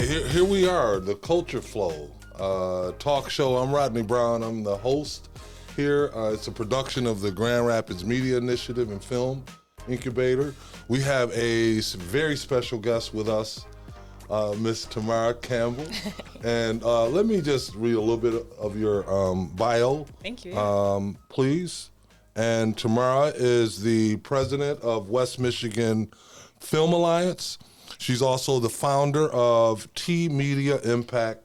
right, here we are, the Culture Flow talk show. I'm Rodney Brown. I'm the host here. It's a production of the Grand Rapids Media Initiative and Film Incubator. We have a very special guest with us, Miss Tamarra Campbell. And let me just read a little bit of your bio. Thank you. Please. And Tamarra is the president of West Michigan Film Alliance. She's also the founder of T Media Impact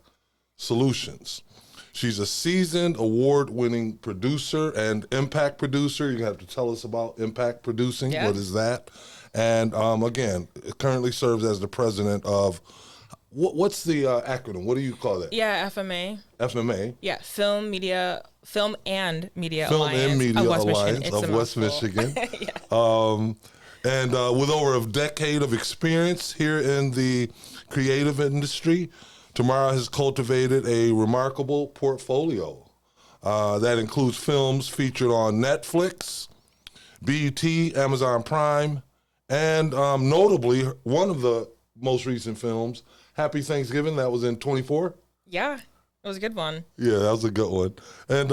Solutions. She's a seasoned, award-winning producer and impact producer. You have to tell us about impact producing. Yeah. What is that? And again, currently serves as the president of, what's the acronym? What do you call that? Yeah, FMA. FMA? Yeah, Film and Media Film Alliance and Media of West Alliance Michigan. of West Michigan. Yeah. And with over a decade of experience here in the creative industry, Tamarra has cultivated a remarkable portfolio that includes films featured on Netflix, BET, Amazon Prime, and notably, one of the most recent films, Happy Thanksgiving, that was in 24. Yeah, it was a good one. Yeah, that was a good one. And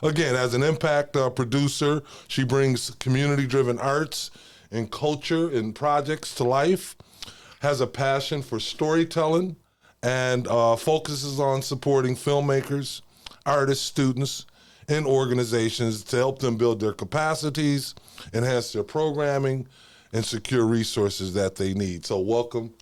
again, as an impact producer, she brings community-driven arts and culture and projects to life, has a passion for storytelling, and focuses on supporting filmmakers, artists, students, and organizations to help them build their capacities, enhance their programming, and secure resources that they need. So welcome,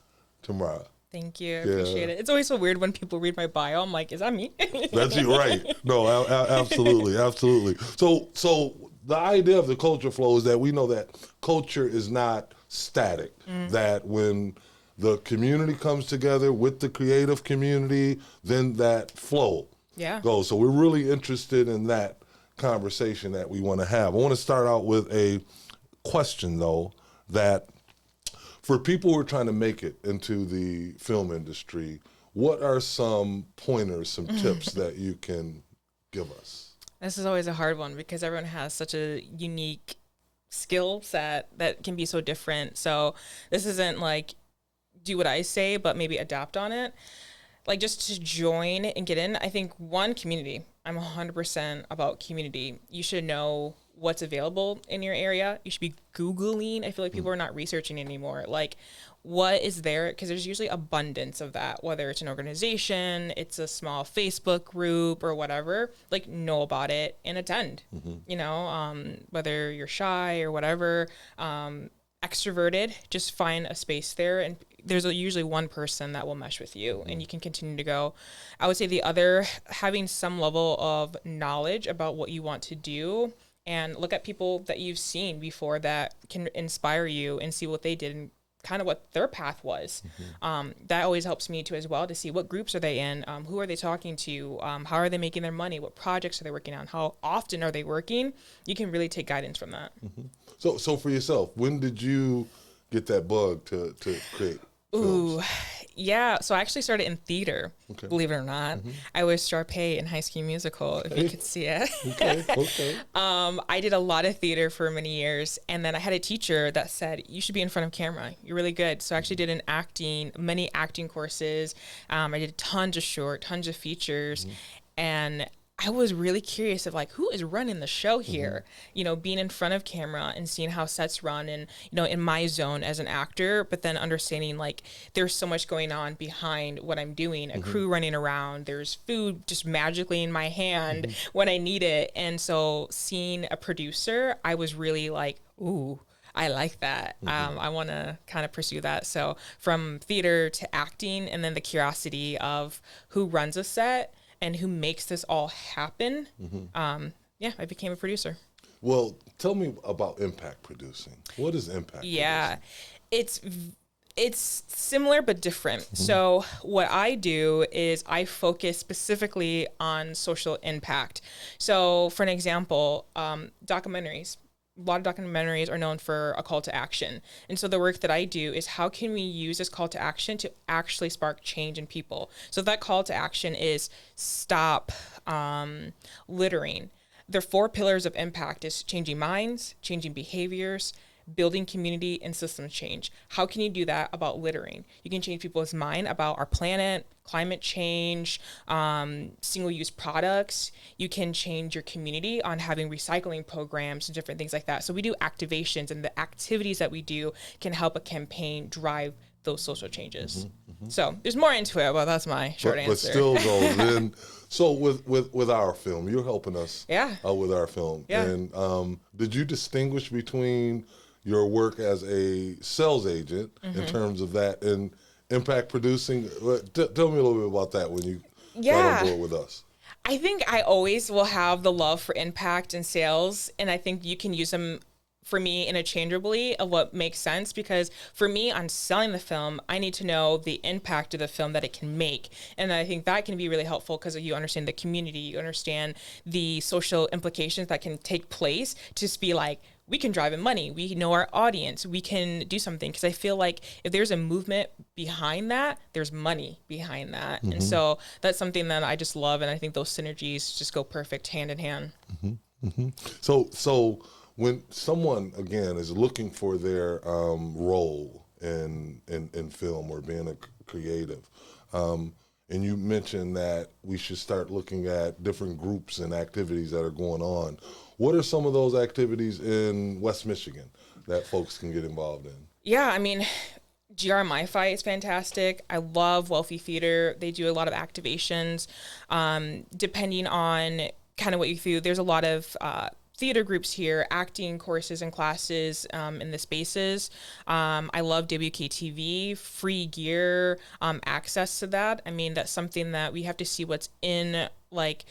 Tamarra. Thank you. I appreciate it. It's always so weird when people read my bio. I'm like, is that me? That's you, right? No, absolutely, absolutely. So the idea of the culture flow is that we know that culture is not static. That when the community comes together with the creative community, then that flow goes. So we're really interested in that conversation that we want to have. I want to start out with a question, though, that for people who are trying to make it into the film industry, what are some pointers, some tips that you can give us? This is always a hard one because everyone has such a unique skill set that can be so different. So this isn't like do what I say, but maybe adapt on it. Like just to join and get in, I think one, community. I'm 100% about community. You should know what's available in your area. You should be Googling. I feel like people are not researching anymore. Like what is there? Because there's usually abundance of that, whether it's an organization, it's a small Facebook group or whatever, like know about it and attend, you know, whether you're shy or whatever, extroverted, just find a space there. And there's usually one person that will mesh with you and you can continue to go. I would say the other, having some level of knowledge about what you want to do and look at people that you've seen before that can inspire you and see what they did and kind of what their path was. That always helps me too as well to see what groups are they in, who are they talking to, how are they making their money, what projects are they working on, how often are they working. You can really take guidance from that. So for yourself, when did you get that bug to create films? Yeah. So I actually started in theater, believe it or not. I was Sharpay in High School Musical, if you could see it. Okay. I did a lot of theater for many years. And then I had a teacher that said, you should be in front of camera. You're really good. So I actually did many acting courses. I did tons of features. And I was really curious of like, who is running the show here? You know, being in front of camera and seeing how sets run and, you know, in my zone as an actor, but then understanding like there's so much going on behind what I'm doing, a crew running around, there's food just magically in my hand when I need it. And so seeing a producer, I was really like, ooh, I like that. I want to kind of pursue that. So from theater to acting and then the curiosity of who runs a set and who makes this all happen, I became a producer. Well, tell me about impact producing. What is impact producing? It's similar but different. So what I do is I focus specifically on social impact. So for an example, documentaries. A lot of documentaries are known for a call to action. And so the work that I do is how can we use this call to action to actually spark change in people? So that call to action is stop littering. The 4 pillars of impact is changing minds, changing behaviors, building community and system change. How can you do that about littering? You can change people's mind about our planet, climate change, single-use products. You can change your community on having recycling programs and different things like that. So we do activations, and the activities that we do can help a campaign drive those social changes. So there's more into it, but that's my short answer. But still, though, then, so with our film, you're helping us with our film. Yeah. And did you distinguish between your work as a sales agent in terms of that and impact producing? Tell me a little bit about that when you got on board with us. I think I always will have the love for impact and sales, and I think you can use them for me interchangeably of what makes sense, because for me on selling the film, I need to know the impact of the film that it can make. And I think that can be really helpful because you understand the community, you understand the social implications that can take place to just be like, we can drive in money. We know our audience. We can do something. Because I feel like if there's a movement behind that, there's money behind that. And so that's something that I just love. And I think those synergies just go perfect hand in hand. So when someone, again, is looking for their role in film or being a creative, and you mentioned that we should start looking at different groups and activities that are going on, what are some of those activities in West Michigan that folks can get involved in? Yeah, I mean, GR-MiFi is fantastic. I love Wealthy Theater. They do a lot of activations. Depending on kind of what you do, there's a lot of theater groups here, acting courses and classes in the spaces. I love WKTV, free gear, access to that. I mean, that's something that we have to see what's in like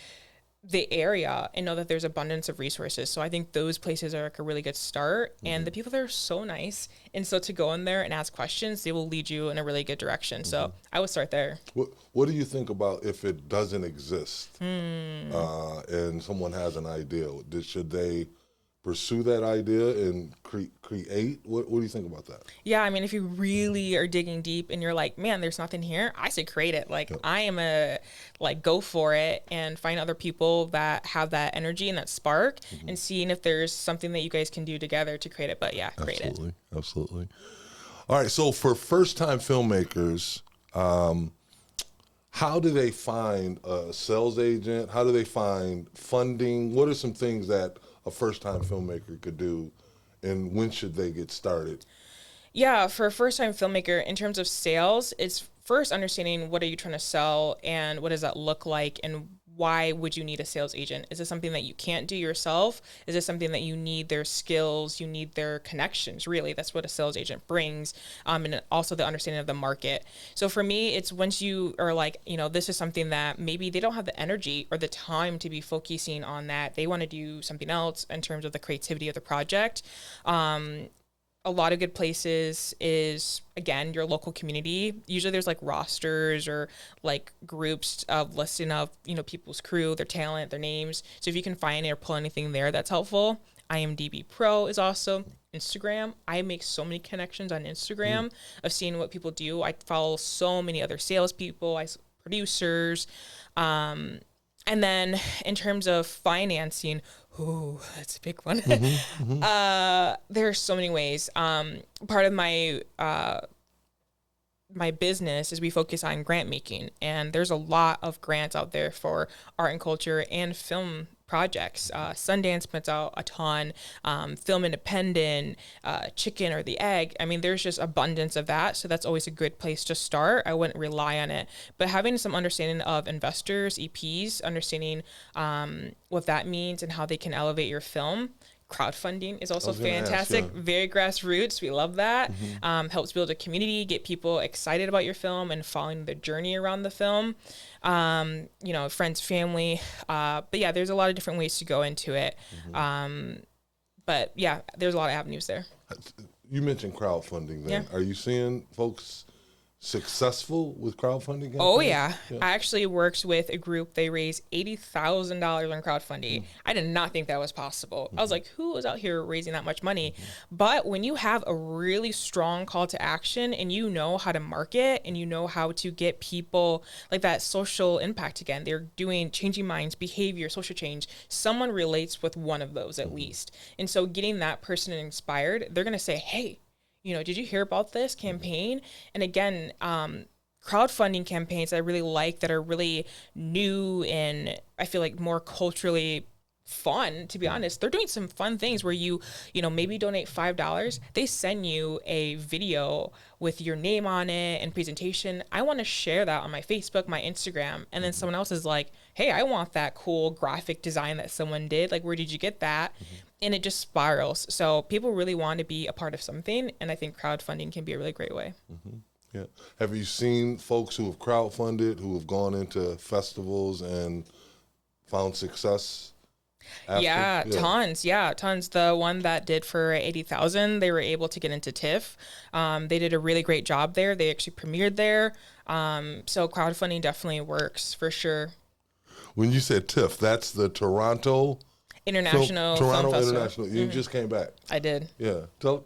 the area and know that there's abundance of resources. So I think those places are like a really good start. And the people there are so nice. And so to go in there and ask questions, they will lead you in a really good direction. So I would start there. What do you think about if it doesn't exist and someone has an idea? Should they pursue that idea and create? What do you think about that? Yeah, I mean, if you really are digging deep and you're like, man, there's nothing here, I say create it. Like, I am go for it and find other people that have that energy and that spark and seeing if there's something that you guys can do together to create it. But yeah, create it. Absolutely. All right, so for first-time filmmakers, how do they find a sales agent? How do they find funding? What are some things that a first-time filmmaker could do, and when should they get started? Yeah, for a first-time filmmaker, in terms of sales, it's first understanding what are you trying to sell and what does that look like, and why would you need a sales agent? Is this something that you can't do yourself? Is this something that you need their skills, you need their connections? Really, that's what a sales agent brings, and also the understanding of the market. So for me, it's once you are like, this is something that maybe they don't have the energy or the time to be focusing on that. They want to do something else in terms of the creativity of the project. A lot of good places is, again, your local community. Usually there's like rosters or like groups of listing of, people's crew, their talent, their names. So if you can find it or pull anything there, that's helpful. IMDb Pro is also Instagram. I make so many connections on Instagram of seeing what people do. I follow so many other salespeople, producers. And then in terms of financing, that's a big one. There are so many ways. Part of my my business is we focus on grant making, and there's a lot of grants out there for art and culture and film projects. Sundance puts out a ton, Film Independent, Chicken or the Egg. I mean, there's just abundance of that. So that's always a good place to start. I wouldn't rely on it, but having some understanding of investors, EPs, understanding what that means and how they can elevate your film. Crowdfunding is also fantastic. Very grassroots. We love that. Helps build a community, get people excited about your film and following the journey around the film. Friends, family. But yeah, there's a lot of different ways to go into it. But yeah, there's a lot of avenues there. You mentioned crowdfunding then. Yeah. Are you seeing folks successful with crowdfunding campaigns? Oh yeah. I actually worked with a group. They raised $80,000 on crowdfunding. I did not think that was possible. I was like, who is out here raising that much money? But when you have a really strong call to action and you know how to market and you know how to get people like that social impact again, they're doing changing minds, behavior, social change. Someone relates with one of those at least. And so getting that person inspired, they're going to say, hey, did you hear about this campaign? And again, crowdfunding campaigns I really like that are really new and I feel like more culturally fun, to be honest. They're doing some fun things where you maybe donate $5. They send you a video with your name on it and presentation. I want to share that on my Facebook, my Instagram. And then someone else is like, hey, I want that cool graphic design that someone did. Like, where did you get that? And it just spirals. So people really want to be a part of something. And I think crowdfunding can be a really great way. Yeah. Have you seen folks who have crowdfunded, who have gone into festivals and found success after? Yeah, tons. Yeah, tons. The one that did for 80,000, they were able to get into TIFF. They did a really great job there. They actually premiered there. So crowdfunding definitely works for sure. When you said TIFF, that's the Toronto International Film Toronto Festival. International. You just came back. I did. Yeah. Tell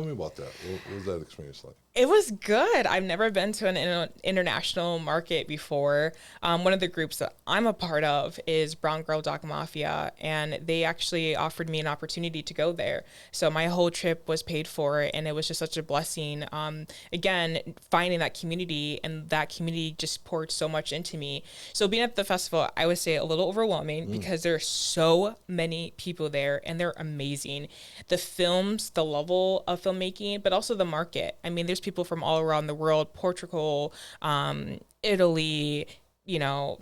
me about that. What was that experience like? It was good. I've never been to an international market before. One of the groups that I'm a part of is Brown Girl Doc Mafia, and they actually offered me an opportunity to go there. So my whole trip was paid for, and it was just such a blessing. Again, finding that community, and that community just poured so much into me. So being at the festival, I would say a little overwhelming because there are so many people there, and they're amazing. The films, the level of filmmaking, but also the market. I mean, there's people from all around the world, Portugal, Italy,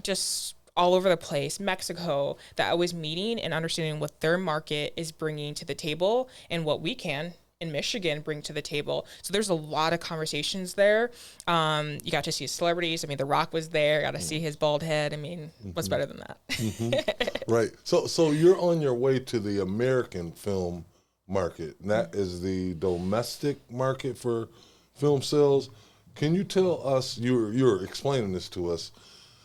just all over the place, Mexico, that I was meeting and understanding what their market is bringing to the table and what we can in Michigan bring to the table. So there's a lot of conversations there. You got to see celebrities. I mean, The Rock was there. Got to see his bald head. I mean, what's better than that? Right. So you're on your way to the American film market, and that is the domestic market for film sales. Can you tell us, you're explaining this to us,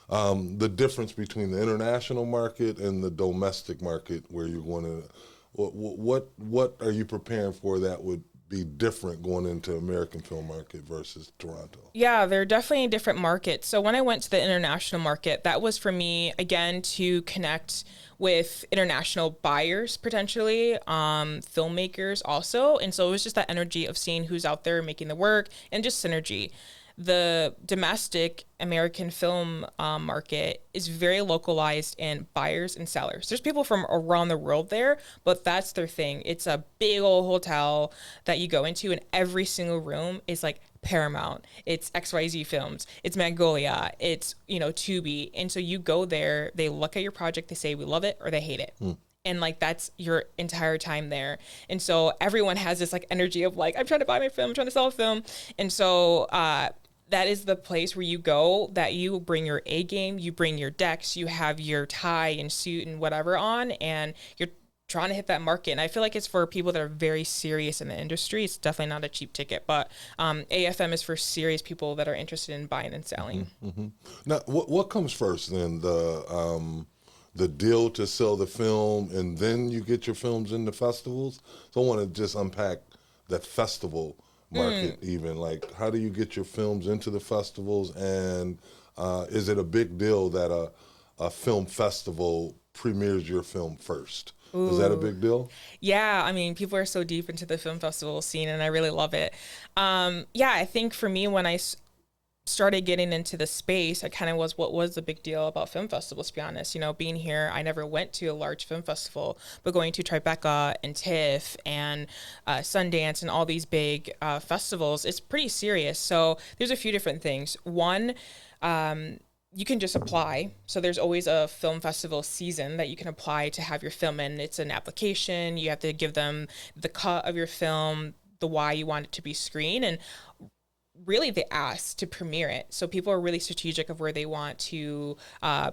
the difference between the international market and the domestic market where you're going to, what are you preparing for that would be different going into American film market versus Toronto? Yeah, they're definitely different markets. So when I went to the international market, that was for me, again, to connect with international buyers, potentially, filmmakers also. And so it was just that energy of seeing who's out there making the work and just synergy. The domestic American film market is very localized in buyers and sellers. There's people from around the world there, but that's their thing. It's a big old hotel that you go into, and every single room is like Paramount, it's XYZ Films, it's Magnolia, it's, Tubi. And so you go there, they look at your project, they say we love it or they hate it. And like, that's your entire time there. And so everyone has this like energy of like, I'm trying to buy my film, I'm trying to sell a film. And so that is the place where you go, that you bring your A game, you bring your decks, you have your tie and suit and whatever on, and you're trying to hit that market. And I feel like it's for people that are very serious in the industry. It's definitely not a cheap ticket, but AFM is for serious people that are interested in buying and selling. Now, what comes first then? The deal to sell the film, and then you get your films into festivals? So I want to just unpack that festival market even. Like, how do you get your films into the festivals, and is it a big deal that a film festival premieres your film first? Ooh. Is that a big deal? Yeah, I mean, people are so deep into the film festival scene, and I really love it. I think for me, when I started getting into the space, I kind of was, what was the big deal about film festivals, to be honest? Being here, I never went to a large film festival, but going to Tribeca and TIFF and Sundance and all these big festivals, it's pretty serious. So there's a few different things. One, you can just apply. So there's always a film festival season that you can apply to have your film in. It's an application. You have to give them the cut of your film, the why you want it to be screened. And really they ask to premiere it. So people are really strategic of where they want to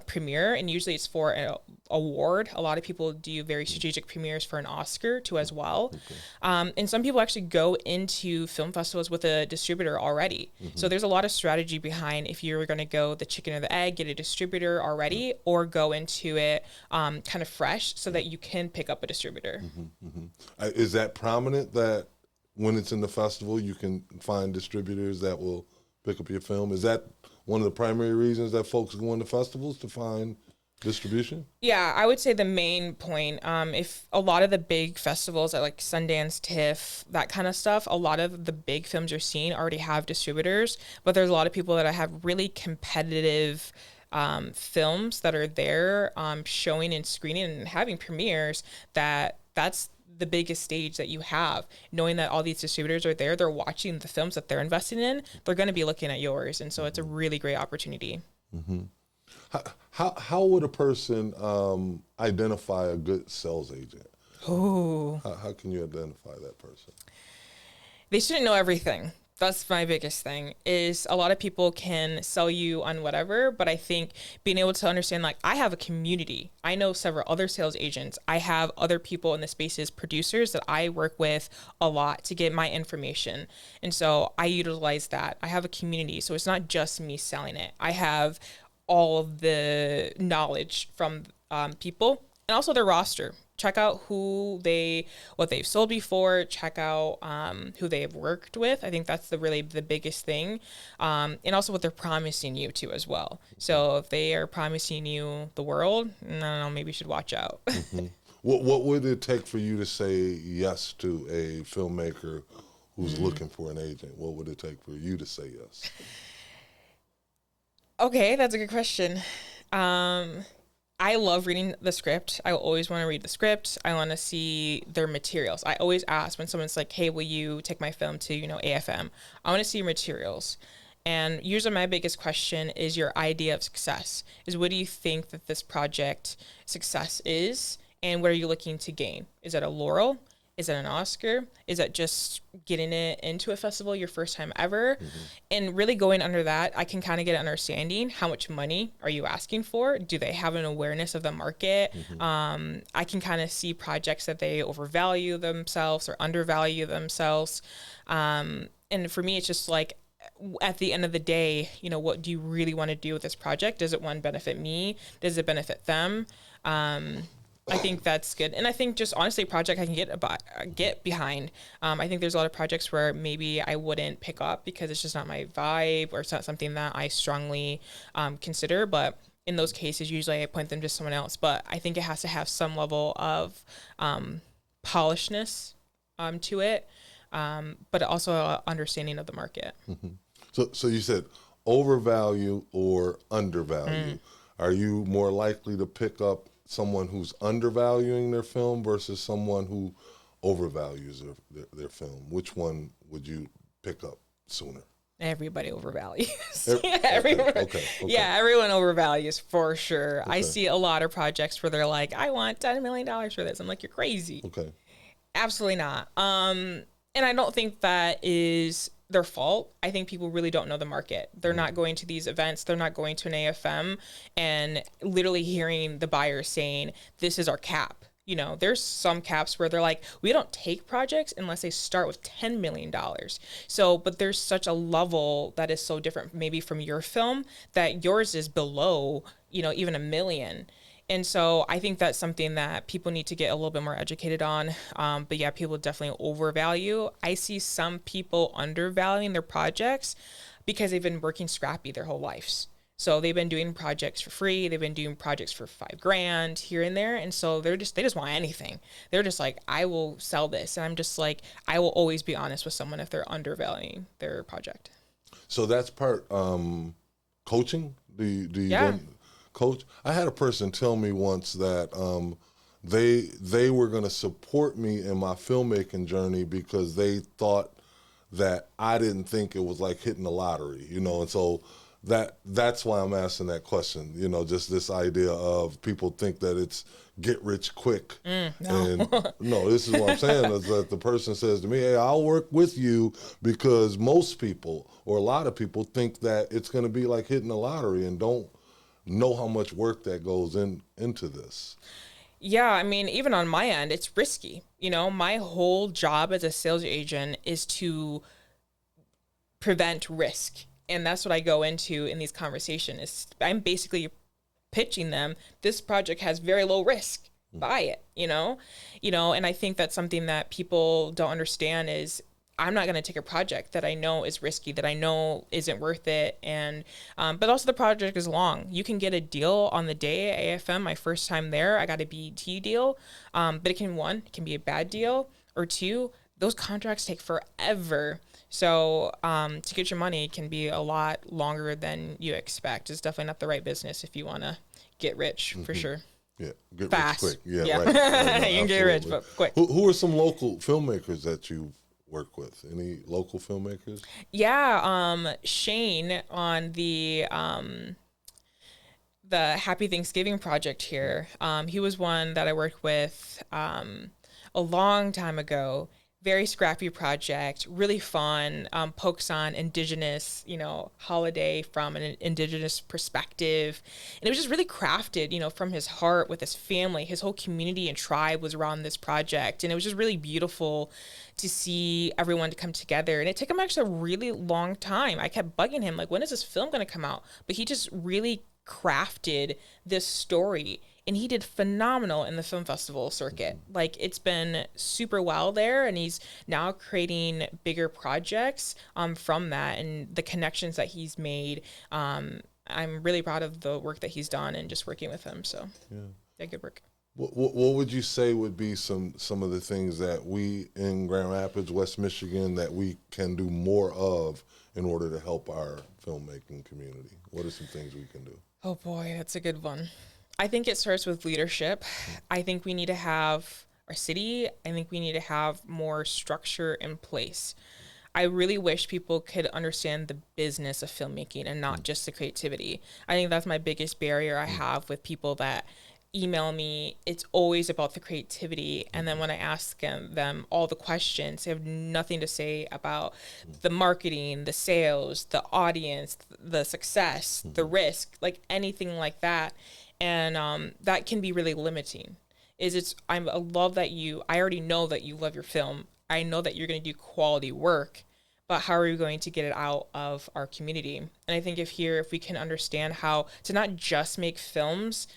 premiere, and usually it's for an award. A lot of people do very strategic premieres for an Oscar too as well. And some people actually go into film festivals with a distributor already. So there's a lot of strategy behind if you're going to go the chicken or the egg, get a distributor already, or go into it kind of fresh so that you can pick up a distributor. Is that prominent that when it's in the festival, you can find distributors that will pick up your film? Is that one of the primary reasons that folks go into festivals, to find distribution? Yeah, I would say the main point, if a lot of the big festivals at like Sundance, TIFF, that kind of stuff, a lot of the big films you're seeing already have distributors, but there's a lot of people that have really competitive films that are there showing and screening and having premieres, that's the biggest stage that you have, knowing that all these distributors are there, they're watching the films that they're investing in, they're going to be looking at yours. And so it's a really great opportunity. How would a person identify a good sales agent? Oh, How can you identify that person? they shouldn't know everything. That's my biggest thing, is a lot of people can sell you on whatever, but I think being able to understand, like, I have a community. I know several other sales agents. I have other people in the spaces, producers that I work with a lot to get my information. And so I utilize that. I have a community. So it's not just me selling it. I have all of the knowledge from people, and also their roster. Check out what they've sold before. Check out who they have worked with. I think that's really the biggest thing, and also what they're promising you too as well. So if they are promising you the world, I don't know, maybe you should watch out. What would it take for you to say yes to a filmmaker who's looking for an agent? What would it take for you to say yes? Okay, that's a good question. I love reading the script. I always want to read the script. I want to see their materials. I always ask when someone's like, hey, will you take my film to, AFM? I want to see your materials. And usually my biggest question is your idea of success. Is what do you think that this project success is? And what are you looking to gain? Is it a laurel? Is it an Oscar? Is that just getting it into a festival your first time ever? And really going under that, I can kind of get an understanding. How much money are you asking for? Do they have an awareness of the market? I can kind of see projects that they overvalue themselves or undervalue themselves. And for me, it's just like, at the end of the day, what do you really want to do with this project? Does it, one, benefit me? Does it benefit them? I think that's good. And I think just honestly a project I can get behind. I think there's a lot of projects where maybe I wouldn't pick up because it's just not my vibe, or it's not something that I strongly consider. But in those cases, usually I point them to someone else. But I think it has to have some level of polishedness to it, but also an understanding of the market. So you said overvalue or undervalue. Are you more likely to pick up someone who's undervaluing their film versus someone who overvalues their film? Which one would you pick up sooner? Everybody overvalues. Okay. Yeah, everyone overvalues for sure. Okay. I see a lot of projects where they're like, I want $10 million for this. I'm like, you're crazy. Okay. Absolutely not. And I don't think that is their fault. I think people really don't know the market. They're not going to these events. They're not going to an AFM and literally hearing the buyer saying, this is our cap. There's some caps where they're like, we don't take projects unless they start with $10 million. So, but there's such a level that is so different maybe from your film that yours is below, even $1 million. And so I think that's something that people need to get a little bit more educated on. But yeah, people definitely overvalue. I see some people undervaluing their projects because they've been working scrappy their whole lives. So they've been doing projects for free. They've been doing projects for $5,000 here and there. And so they just want anything. They're just like, I will sell this. And I'm just like, I will always be honest with someone if they're undervaluing their project. So that's part coaching? Do you coach? I had a person tell me once that they were going to support me in my filmmaking journey because they thought that I didn't think it was like hitting the lottery, and so that's why I'm asking that question. You know, just this idea of people think that it's get rich quick. No. And no, this is what I'm saying is that the person says to me, hey, I'll work with you, because most people or a lot of people think that it's going to be like hitting the lottery and don't know how much work that goes into this. Yeah, I mean, even on my end, it's risky. You know, my whole job as a sales agent is to prevent risk. And that's what I go into in these conversations. Is I'm basically pitching them, this project has very low risk. Buy it, you know, and I think that's something that people don't understand is I'm not going to take a project that I know is risky, that I know isn't worth it. And, but also the project is long. You can get a deal on the day at AFM. My first time there, I got a BT deal. But it can be a bad deal, or two, those contracts take forever. So to get your money can be a lot longer than you expect. It's definitely not the right business if you want to get rich, for sure. Yeah, get Fast. rich quick. Yeah. Right. No, You can get rich, but quick. Who are some local filmmakers that you work with? Any local filmmakers? Yeah, Shane on the Happy Thanksgiving project here. He was one that I worked with a long time ago. Very scrappy project, really fun, pokes on indigenous, holiday from an indigenous perspective. And it was just really crafted, from his heart with his family. His whole community and tribe was around this project. And it was just really beautiful to see everyone to come together. And it took him actually a really long time. I kept bugging him, like, when is this film going to come out? But he just really crafted this story. And he did phenomenal in the film festival circuit. Like, it's been super well there, and he's now creating bigger projects from that, and the connections that he's made. I'm really proud of the work that he's done and just working with him. So yeah, good work. What would you say would be some of the things that we in Grand Rapids, West Michigan, that we can do more of in order to help our filmmaking community? What are some things we can do? Oh boy, that's a good one. I think it starts with leadership. I think we need to have our city. I think we need to have more structure in place. I really wish people could understand the business of filmmaking and not just the creativity. I think that's my biggest barrier I have with people that email me. It's always about the creativity. And then when I ask them all the questions, they have nothing to say about the marketing, the sales, the audience, the success, the risk, like anything like that. And that can be really limiting. I love that I already know that you love your film. I know that you're going to do quality work, but how are we going to get it out of our community? And I think if we can understand how to not just make films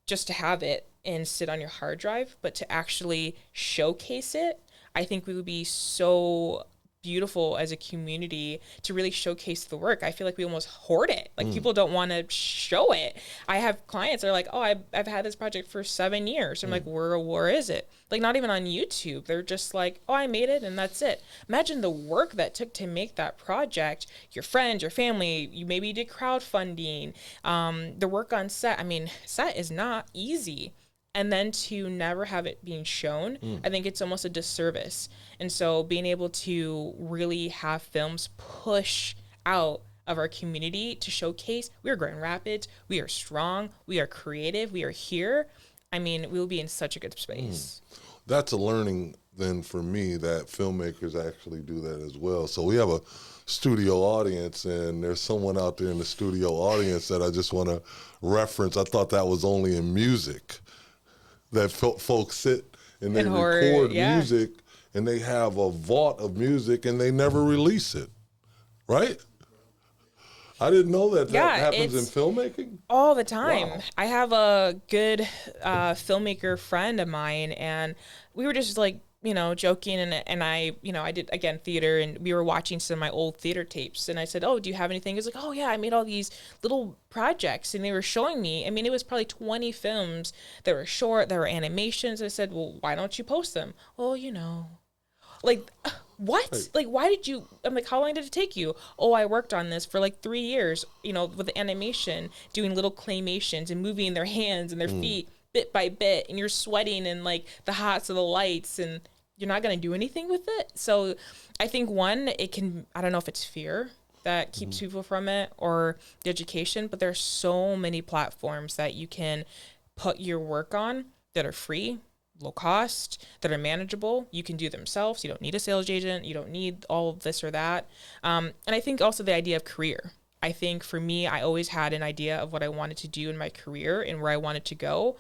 just to have it and sit on your hard drive, but to actually showcase it, I think we would be so beautiful as a community to really showcase the work. I feel like we almost hoard it. Like people don't want to show it. I have clients that are like, oh, I've had this project for 7 years. I'm like, where is it? Like, not even on YouTube. They're just like, oh, I made it and that's it. Imagine the work that took to make that project. Your friends, your family, you maybe did crowdfunding, the work on set. I mean, set is not easy. And then to never have it being shown, I think it's almost a disservice. And so being able to really have films push out of our community to showcase we are Grand Rapids, we are strong, we are creative, we are here. I mean, we'll be in such a good space. That's a learning then for me that filmmakers actually do that as well. So we have a studio audience, and there's someone out there in the studio audience that I just want to reference. I thought that was only in music. That folks sit and they record music, and they have a vault of music and they never release it, right? I didn't know that happens in filmmaking. All the time. Wow. I have a good filmmaker friend of mine, and we were just like, joking, and I did, again, theater, and we were watching some of my old theater tapes, and I said, oh, do you have anything? He's like, oh yeah, I made all these little projects, and they were showing me, I mean, it was probably 20 films that were short, that were animations. I said, well, why don't you post them? Oh, like, what? Right. Like, why did you, I'm like, how long did it take you? Oh, I worked on this for like 3 years, with the animation, doing little claymations and moving their hands and their feet bit by bit, and you're sweating and like the hots of the lights, and you're not going to do anything with it. So I think I don't know if it's fear. that keeps people from it, or the education, but there's so many platforms that you can put your work on that are free, low cost, that are manageable. You can do themselves. You don't need a sales agent. You don't need all of this or that. And I think also the idea of career. I think for me, I always had an idea of what I wanted to do in my career and where I wanted to go.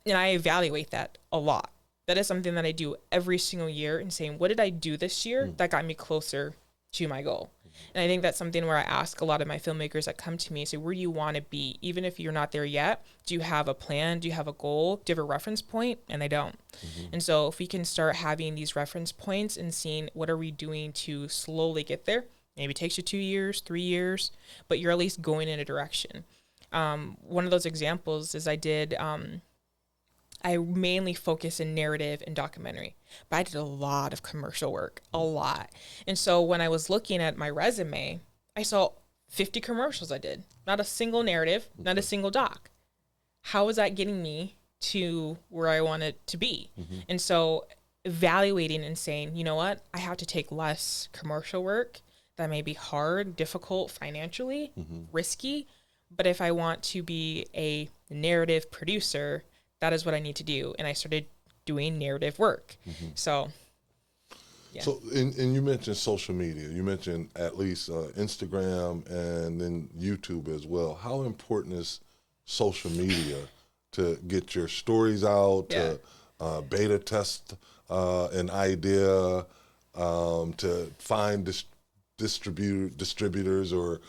And I evaluate that a lot. That is something that I do every single year and saying, what did I do this year that got me closer to my goal? And I think that's something where I ask a lot of my filmmakers that come to me, say, where do you want to be? Even if you're not there yet, do you have a plan? Do you have a goal? Do you have a reference point? And they don't. And so if we can start having these reference points and seeing what are we doing to slowly get there, maybe it takes you 2 years, 3 years, but you're at least going in a direction. One of those examples is I mainly focus in narrative and documentary, but I did a lot of commercial work, a lot. And so when I was looking at my resume, I saw 50 commercials I did, not a single narrative, not a single doc. How is that getting me to where I wanted to be? And so evaluating and saying, you know what, I have to take less commercial work that may be hard, difficult financially, risky. But if I want to be a narrative producer, that is what I need to do. And I started doing narrative work. So, yeah. So, and you mentioned social media. You mentioned at least Instagram and then YouTube as well. How important is social media to get your stories out, to beta test an idea, to find distributors, or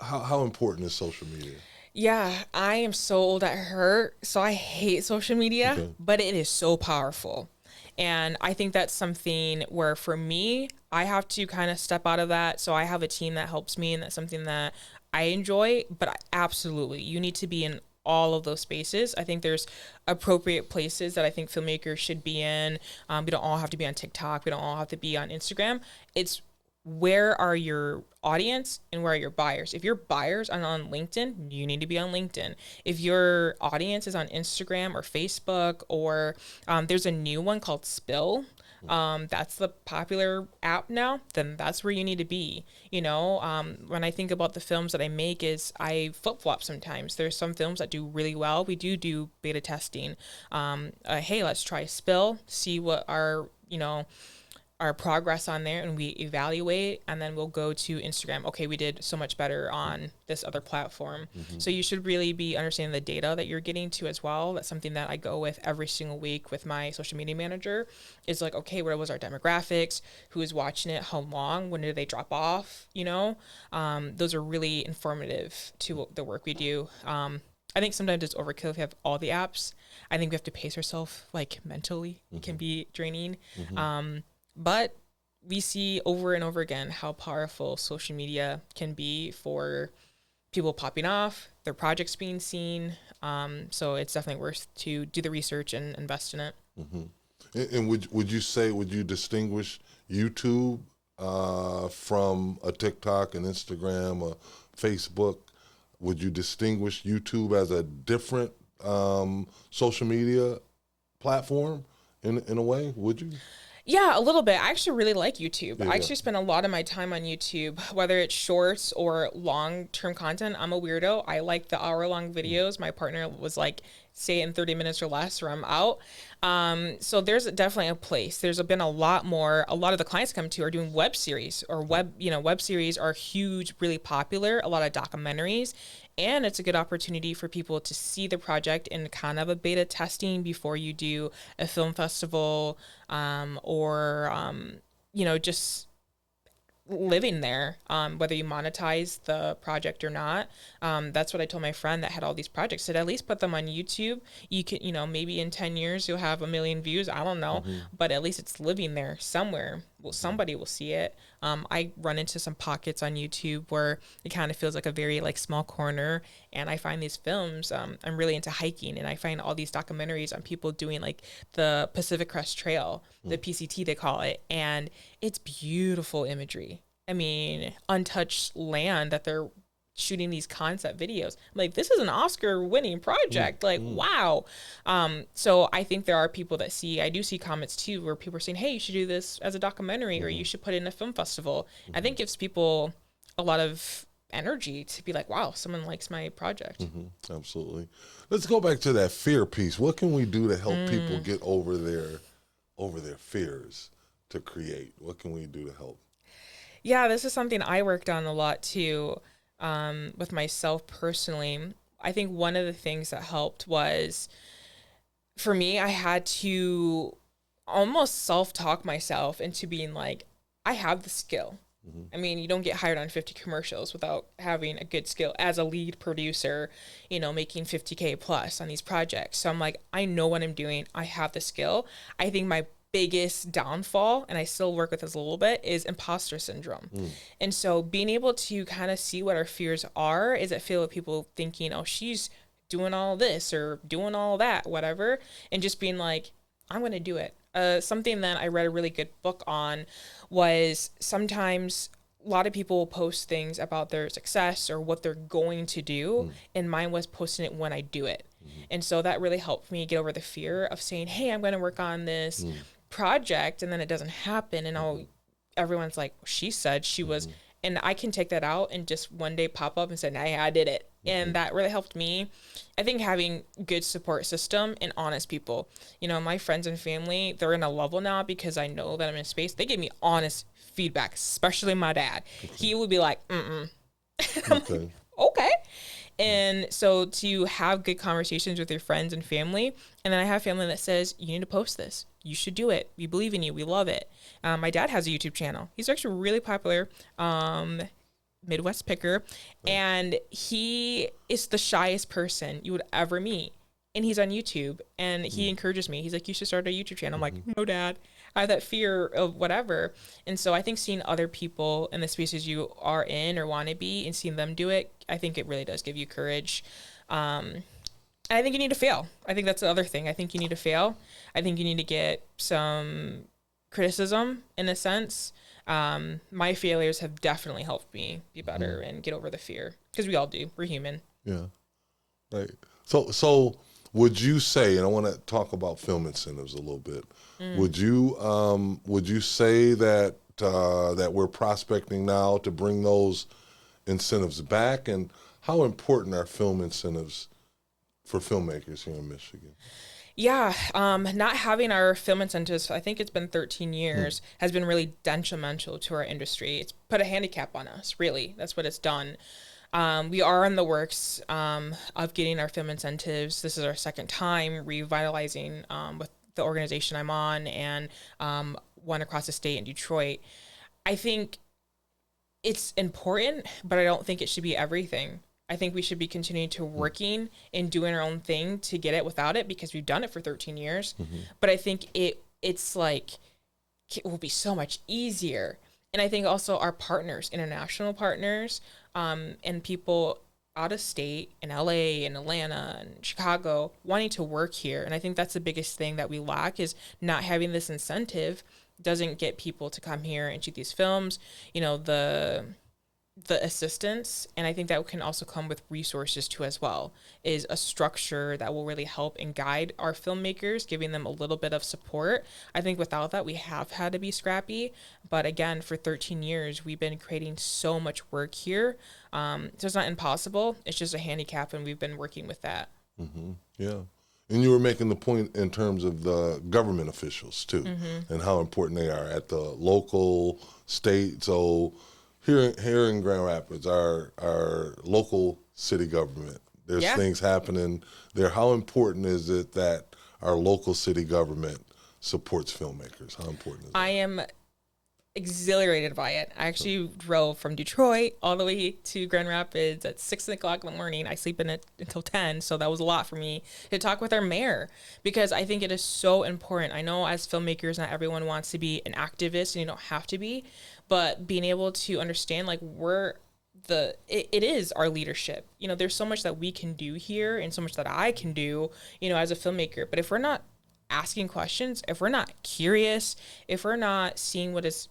how important is social media? Yeah, I am so old at heart, so I hate social media, but it is so powerful. And I think that's something where for me, I have to kind of step out of that. So I have a team that helps me, and that's something that I enjoy, but absolutely, you need to be in all of those spaces. I think there's appropriate places that I think filmmakers should be in. We don't all have to be on TikTok. We don't all have to be on Instagram. It's where are your audience and where are your buyers? If your buyers are on LinkedIn, you need to be on LinkedIn. If your audience is on Instagram or Facebook, or there's a new one called Spill, that's the popular app now, then that's where you need to be. You know, when I think about the films that I make, is I flip-flop sometimes. There's some films that do really well. We do beta testing. Hey, let's try Spill, see what our progress on there, and we evaluate, and then we'll go to Instagram. Okay, we did so much better on this other platform. So you should really be understanding the data that you're getting to as well. That's something that I go with every single week with my social media manager, is like, okay, what was our demographics? Who is watching it? How long? When did they drop off? Those are really informative to the work we do. I think sometimes it's overkill if you have all the apps. I think we have to pace ourselves, like, mentally. It can be draining. But we see over and over again how powerful social media can be for people popping off, their projects being seen. So it's definitely worth to do the research and invest in it. And would you distinguish YouTube from a TikTok, an Instagram, a Facebook? Would you distinguish YouTube as a different social media platform in a way? Would you? Yeah, a little bit. I actually really like YouTube. I actually spend a lot of my time on YouTube, whether it's shorts or long-term content. I'm a weirdo. I like the hour-long videos. My partner was like, say it in 30 minutes or less, or I'm out. So there's definitely a place. There's been a lot of the clients come to are doing web series, or web series are huge, really popular, a lot of documentaries. And it's a good opportunity for people to see the project in kind of a beta testing before you do a film festival, or just living there, whether you monetize the project or not. That's what I told my friend that had all these projects, said at least put them on YouTube. You can, maybe in 10 years you'll have 1 million views. I don't know, but at least it's living there somewhere. Well, somebody will see it. I run into some pockets on YouTube where it kind of feels like a very small corner, and I find these films. I'm really into hiking, and I find all these documentaries on people doing the Pacific Crest Trail, the PCT they call it, and it's beautiful imagery. I mean, untouched land that they're shooting these concept videos. I'm like, this is an Oscar-winning project. Wow. So I think there are people that I do see comments too, where people are saying, hey, you should do this as a documentary, or you should put it in a film festival. I think gives people a lot of energy to be like, wow, someone likes my project. Absolutely. Let's go back to that fear piece. What can we do to help people get over their fears to create? What can we do to help? Yeah, this is something I worked on a lot too, with myself personally. I think one of the things that helped was, for me, I had to almost self-talk myself into being like, I have the skill. I mean, you don't get hired on 50 commercials without having a good skill as a lead producer, making 50K plus on these projects. So I'm like, I know what I'm doing. I have the skill. I think my biggest downfall, and I still work with this a little bit, is imposter syndrome. And so being able to kind of see what our fears are is that feel of people thinking, oh, she's doing all this or doing all that, whatever, and just being like, I'm going to do it. Something that I read a really good book on was sometimes a lot of people will post things about their success or what they're going to do. And mine was posting it when I do it. And so that really helped me get over the fear of saying, hey, I'm going to work on this project. And then it doesn't happen. And everyone's like, she said she was, and I can take that out and just one day pop up and say, hey, I did it. And that really helped me. I think having good support system and honest people, my friends and family, they're in a level now because I know that I'm in space. They give me honest feedback, especially my dad. He would be like, I'm like, okay. And so to have good conversations with your friends and family, and then I have family that says, you need to post this. You should do it. We believe in you. We love it. My dad has a YouTube channel. He's actually really popular. Midwest picker, and he is the shyest person you would ever meet, and he's on YouTube, and he encourages me. He's like, you should start a YouTube channel. I'm like, no, Dad, I have that fear of whatever. And so I think seeing other people in the spaces you are in or want to be and seeing them do it, I think it really does give you courage. And I think you need to fail. I think that's the other thing. I think you need to fail. I think you need to get some criticism in a sense. My failures have definitely helped me be better and get over the fear, because we all do. We're human. Yeah. Right. So would you say, and I want to talk about film incentives a little bit. Would you say that that we're prospecting now to bring those incentives back, and how important are film incentives for filmmakers here in Michigan? Yeah, not having our film incentives, I think it's been 13 years, has been really detrimental to our industry. It's put a handicap on us, really. That's what it's done. We are in the works of getting our film incentives. This is our second time revitalizing with the organization I'm on, and one across the state in Detroit. I think it's important, but I don't think it should be everything. I think we should be continuing to working and doing our own thing to get it without it, because we've done it for 13 years. But I think it's like, it will be so much easier. And I think also our partners, international partners, and people out of state in LA and Atlanta and Chicago wanting to work here. And I think that's the biggest thing that we lack, is not having this incentive doesn't get people to come here and shoot these films. The assistance, and I think that can also come with resources too as well, is a structure that will really help and guide our filmmakers, giving them a little bit of support. I think without that, we have had to be scrappy. But again, for 13 years, we've been creating so much work here. So it's not impossible. It's just a handicap, and we've been working with that. Yeah. And you were making the point in terms of the government officials too, and how important they are at the local, state. So here in Grand Rapids, our local city government, there's things happening there. How important is it that our local city government supports filmmakers? How important is that? I am exhilarated by it. I actually drove from Detroit all the way to Grand Rapids at 6 o'clock in the morning. I sleep in it until 10, so that was a lot for me to talk with our mayor, because I think it is so important. I know as filmmakers, not everyone wants to be an activist, and you don't have to be, but being able to understand, like, it is our leadership. There's so much that we can do here, and so much that I can do, as a filmmaker. But if we're not asking questions, if we're not curious, if we're not seeing what is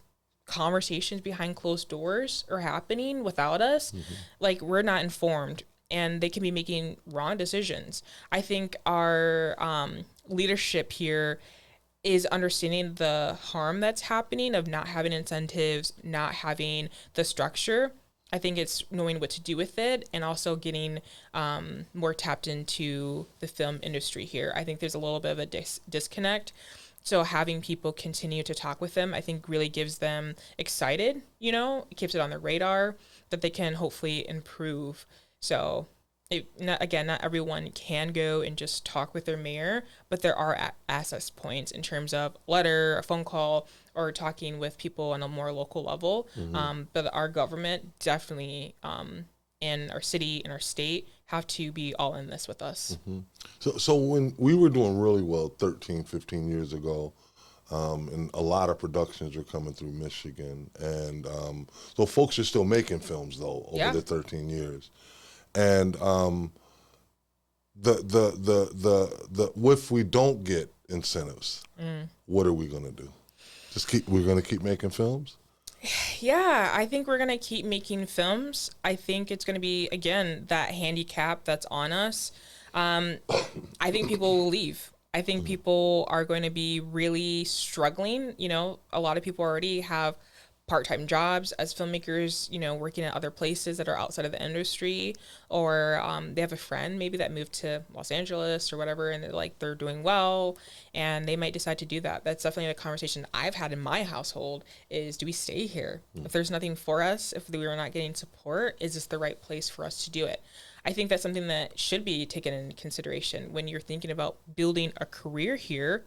conversations behind closed doors are happening without us, like, we're not informed, and they can be making wrong decisions. I think our leadership here is understanding the harm that's happening of not having incentives, not having the structure. I think it's knowing what to do with it and also getting more tapped into the film industry here. I think there's a little bit of a disconnect. So having people continue to talk with them, I think really gives them excited, you know, it keeps it on their radar that they can hopefully improve. So not everyone can go and just talk with their mayor, but there are access points in terms of letter, a phone call, or talking with people on a more local level. But our government definitely, in our city and our state, have to be all in this with us. So when we were doing really well 13, 15 years ago, and a lot of productions are coming through Michigan, and so folks are still making films though over the 13 years. And if we don't get incentives, what are we going to do? We're going to keep making films? Yeah, I think we're going to keep making films. I think it's going to be, again, that handicap that's on us. I think people will leave. I think people are going to be really struggling. You know, a lot of people already have part-time jobs as filmmakers, you know, working at other places that are outside of the industry, or they have a friend maybe that moved to Los Angeles or whatever, and they're doing well, and they might decide to do that. That's definitely a conversation I've had in my household is, do we stay here? If there's nothing for us, if we are not getting support, is this the right place for us to do it? I think that's something that should be taken into consideration when you're thinking about building a career here.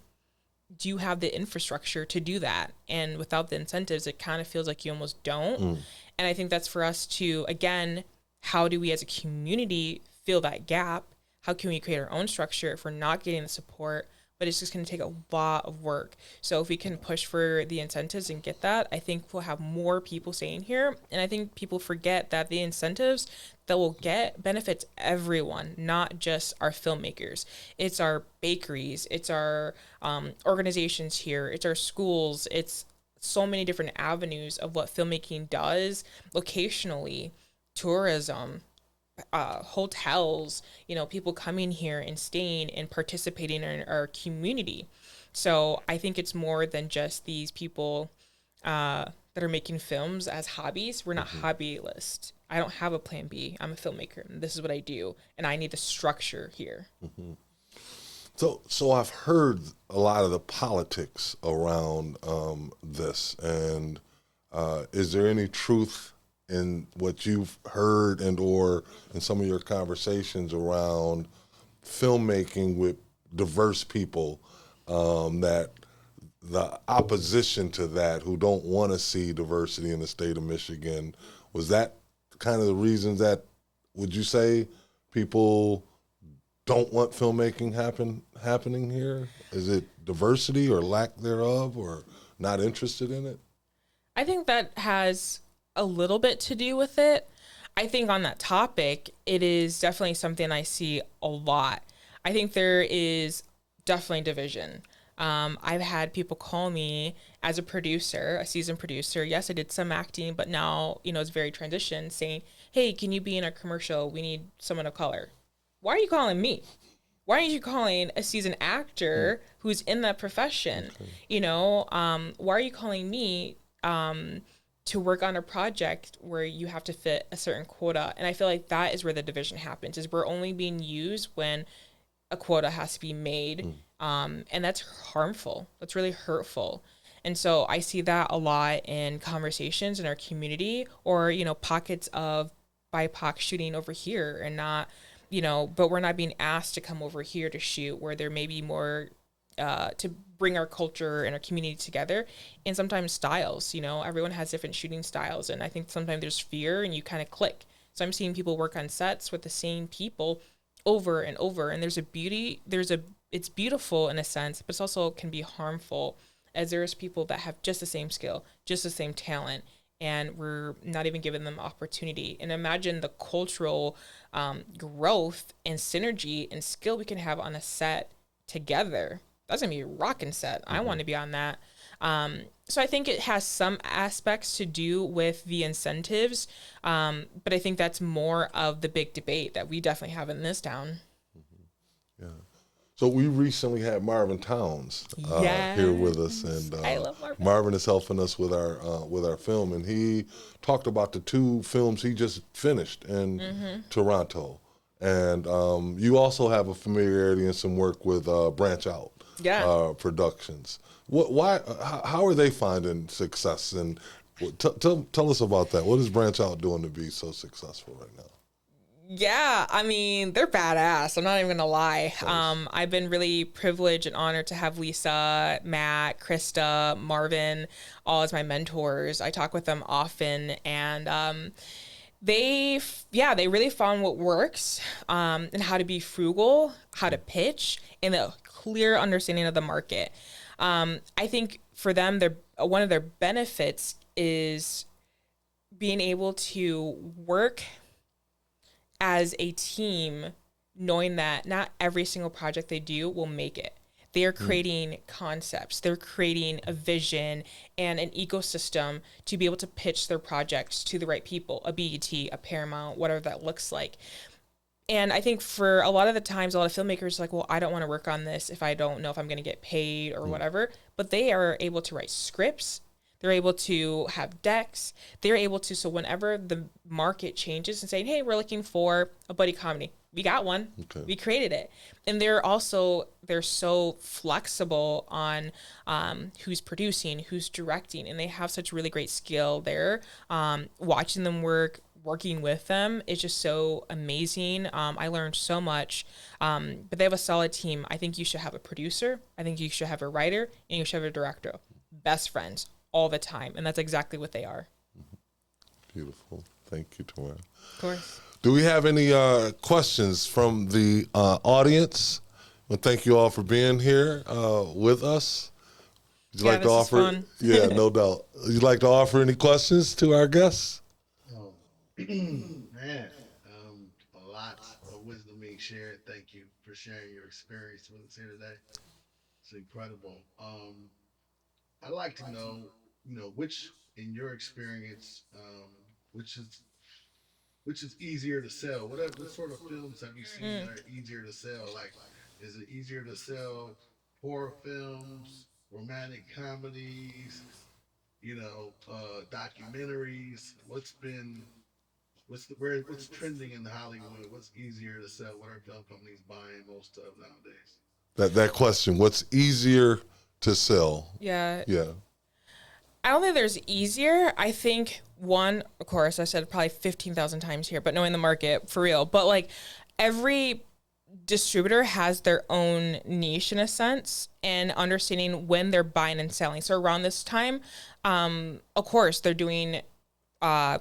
Do you have the infrastructure to do that? And without the incentives, it kind of feels like you almost don't. And I think that's for us to, again, how do we as a community fill that gap? How can we create our own structure if we're not getting the support? But it's just going to take a lot of work. So if we can push for the incentives and get that, I think we'll have more people staying here. And I think people forget that the incentives that we'll get benefits everyone, not just our filmmakers. It's our bakeries, it's our organizations here, it's our schools, it's so many different avenues of what filmmaking does locationally, tourism, hotels, you know, people coming here and staying and participating in our community. So I think it's more than just these people that are making films as hobbies. We're not hobbyists. I don't have a plan B. I'm a filmmaker, and this is what I do, and I need the structure here. So I've heard a lot of the politics around this, and is there any truth in what you've heard and or in some of your conversations around filmmaking with diverse people, that the opposition to that, who don't want to see diversity in the state of Michigan, was that kind of the reasons that, would you say, people don't want filmmaking happening here? Is it diversity or lack thereof, or not interested in it? I think that has a little bit to do with it. I think on that topic, it is definitely something I see a lot. I think there is definitely division. I've had people call me as a producer, a seasoned producer. Yes, I did some acting, but now, you know, it's very transition, saying, hey, can you be in a commercial? We need someone of color. Why are you calling me? Why aren't you calling a seasoned actor who's in that profession? Okay. You know, why are you calling me to work on a project where you have to fit a certain quota? And I feel like that is where the division happens, is we're only being used when a quota has to be made. And that's harmful. That's really hurtful. And so I see that a lot in conversations in our community, or, you know, pockets of BIPOC shooting over here and not, you know, but we're not being asked to come over here to shoot, where there may be more to bring our culture and our community together. And sometimes styles, you know, everyone has different shooting styles. And I think sometimes there's fear and you kind of click. So I'm seeing people work on sets with the same people over and over. And it's beautiful in a sense, but it's also can be harmful, as there's people that have just the same skill, just the same talent, and we're not even giving them opportunity. And imagine the cultural growth and synergy and skill we can have on a set together. That's gonna be a rockin' set. I want to be on that. So I think it has some aspects to do with the incentives, but I think that's more of the big debate that we definitely have in this town. Yeah. So we recently had Marvin Towns here with us, and I love Marvin. Marvin is helping us with our film, and he talked about the 2 films he just finished in Toronto. And you also have a familiarity and some work with Branch Out Productions. How are they finding success? And tell us about that. What is Branch Out doing to be so successful right now? Yeah, I mean, they're badass. I'm not even gonna lie. I've been really privileged and honored to have Lisa, Matt, Krista, Marvin, all as my mentors. I talk with them often, and they really found what works, and how to be frugal, how to pitch, and a clear understanding of the market. I think for them, one of their benefits is being able to work as a team, knowing that not every single project they do will make it. They are creating concepts, they're creating a vision and an ecosystem to be able to pitch their projects to the right people, a BET, a Paramount, whatever that looks like. And I think for a lot of the times, a lot of filmmakers are like, well, I don't want to work on this if I don't know if I'm going to get paid or whatever. But they are able to write scripts. They're able to have decks. They're able to, so whenever the market changes and saying, hey, we're looking for a buddy comedy, we got one. Okay. We created it. And they're so flexible on who's producing, who's directing, and they have such really great skill there. Watching them work, working with them is just so amazing. I learned so much, but they have a solid team. I think you should have a producer. I think you should have a writer, and you should have a director. Best friends all the time, and that's exactly what they are. Beautiful. Thank you, Tamarra. Of course. Do we have any questions from the audience? Well, thank you all for being here with us. Would you like to offer? Fun. Yeah, no doubt. Would you like to offer any questions to our guests? Man, a lot of wisdom being shared. Thank you for sharing your experience with us here today. It's incredible. I'd like to know, which, in your experience, which is easier to sell? What sort of films have you seen that are easier to sell? Like, is it easier to sell horror films, romantic comedies, documentaries? What's trending in Hollywood? What's easier to sell? What are film companies buying most of nowadays? That question, what's easier to sell? Yeah. Yeah. I don't think there's easier. I think one, of course, I said probably 15,000 times here, but knowing the market for real. But like every distributor has their own niche in a sense, and understanding when they're buying and selling. So around this time, of course, they're doing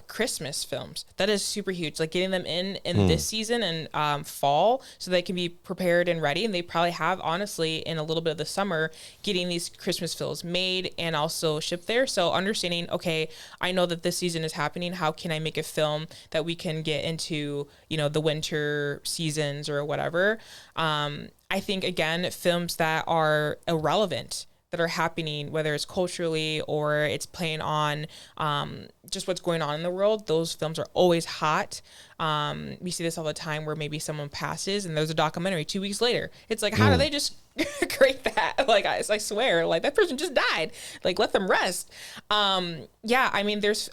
Christmas films. That is super huge. Like getting them in this season and fall, so they can be prepared and ready. And they probably have, honestly, in a little bit of the summer, getting these Christmas films made and also shipped there. So understanding, okay, I know that this season is happening. How can I make a film that we can get into, the winter seasons or whatever? I think, again, films that are irrelevant, that are happening, whether it's culturally or it's playing on just what's going on in the world, those films are always hot. We see this all the time where maybe someone passes and there's a documentary 2 weeks later. It's like, how do they just create that? Like, I swear, like that person just died. Like, let them rest. Yeah, I mean, there's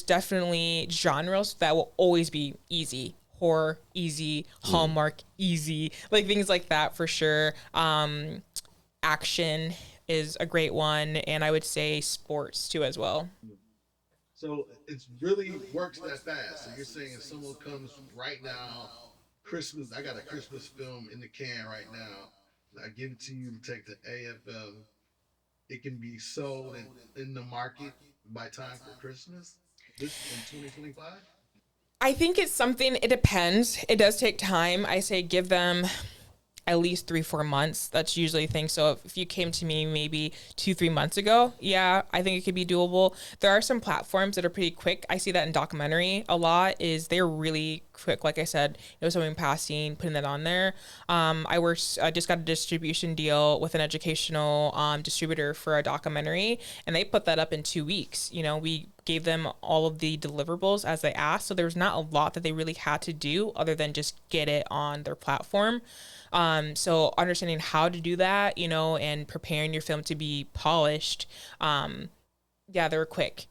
definitely genres that will always be easy. Horror, easy. Hallmark, easy. Like things like that for sure. Action is a great one, and I would say sports too as well. So it really works that fast. So you're saying if someone comes right now, Christmas, I got a Christmas film in the can right now, I give it to you to take to AFM, it can be sold in the market by time for Christmas in 2025? I think it's something, it depends. It does take time. I say give them at least 3-4 months. That's usually a thing. So if you came to me maybe 2-3 months ago, yeah, I think it could be doable. There are some platforms that are pretty quick. I see that in documentary a lot, is they're really quick. Like I said, it was something passing, putting that on there. I just got a distribution deal with an educational distributor for a documentary, and they put that up in 2 weeks. You know, we gave them all of the deliverables as they asked, so there was not a lot that they really had to do other than just get it on their platform. So understanding how to do that, you know, and preparing your film to be polished, yeah, they were quick.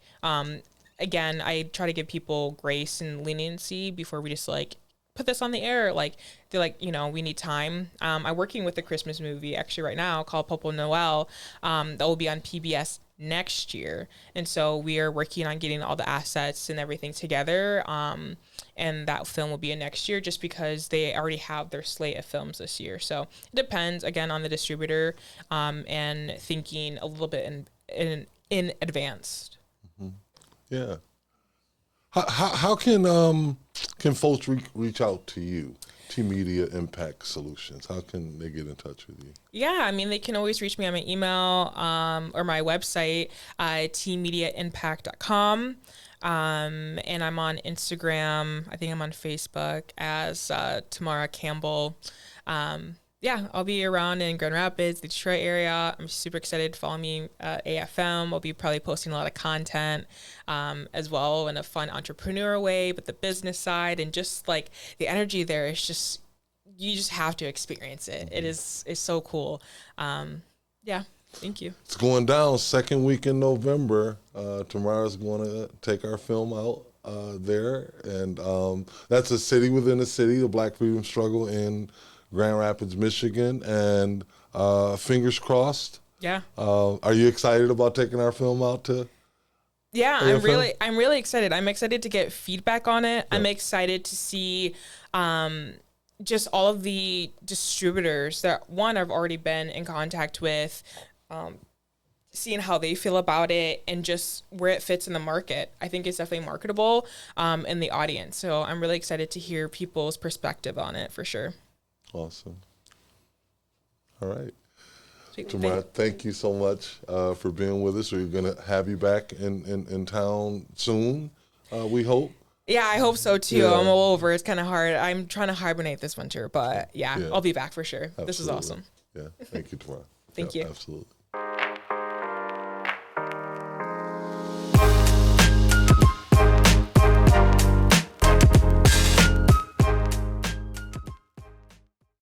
Again, I try to give people grace and leniency before we just like put this on the air. Like they're like, you know, we need time. I'm working with a Christmas movie actually right now called Popo Noel, that will be on PBS next year. And so we are working on getting all the assets and everything together. And that film will be in next year just because they already have their slate of films this year. So it depends again on the distributor, and thinking a little bit in advance. Yeah. How can folks reach out to you, T Media Impact Solutions? How can they get in touch with you? Yeah, I mean, they can always reach me on my email or my website, tmediaimpact.com. And I'm on Instagram. I think I'm on Facebook as Tamarra Campbell. Yeah, I'll be around in Grand Rapids, the Detroit area. I'm super excited to follow me at AFM. I'll be probably posting a lot of content as well in a fun entrepreneur way, but the business side and just like the energy there is just, you just have to experience it. It is, it's so cool. Yeah, thank you. It's going down second week in November. Tomorrow's going to take our film out there. And that's a city within a city, the Black Freedom Struggle in Grand Rapids, Michigan, and fingers crossed. Yeah. Are you excited about taking our film out to? Yeah, I'm really excited. I'm excited to get feedback on it. Yeah. I'm excited to see just all of the distributors that I've already been in contact with, seeing how they feel about it and just where it fits in the market. I think it's definitely marketable in the audience. So I'm really excited to hear people's perspective on it for sure. Awesome. All right. Tamarra, thank you so much for being with us. We're going to have you back in town soon, we hope. Yeah, I hope so too. Yeah. I'm all over. It's kind of hard. I'm trying to hibernate this winter, but yeah, I'll be back for sure. Absolutely. This is awesome. Yeah, thank you, Tamarra. Thank you. Absolutely.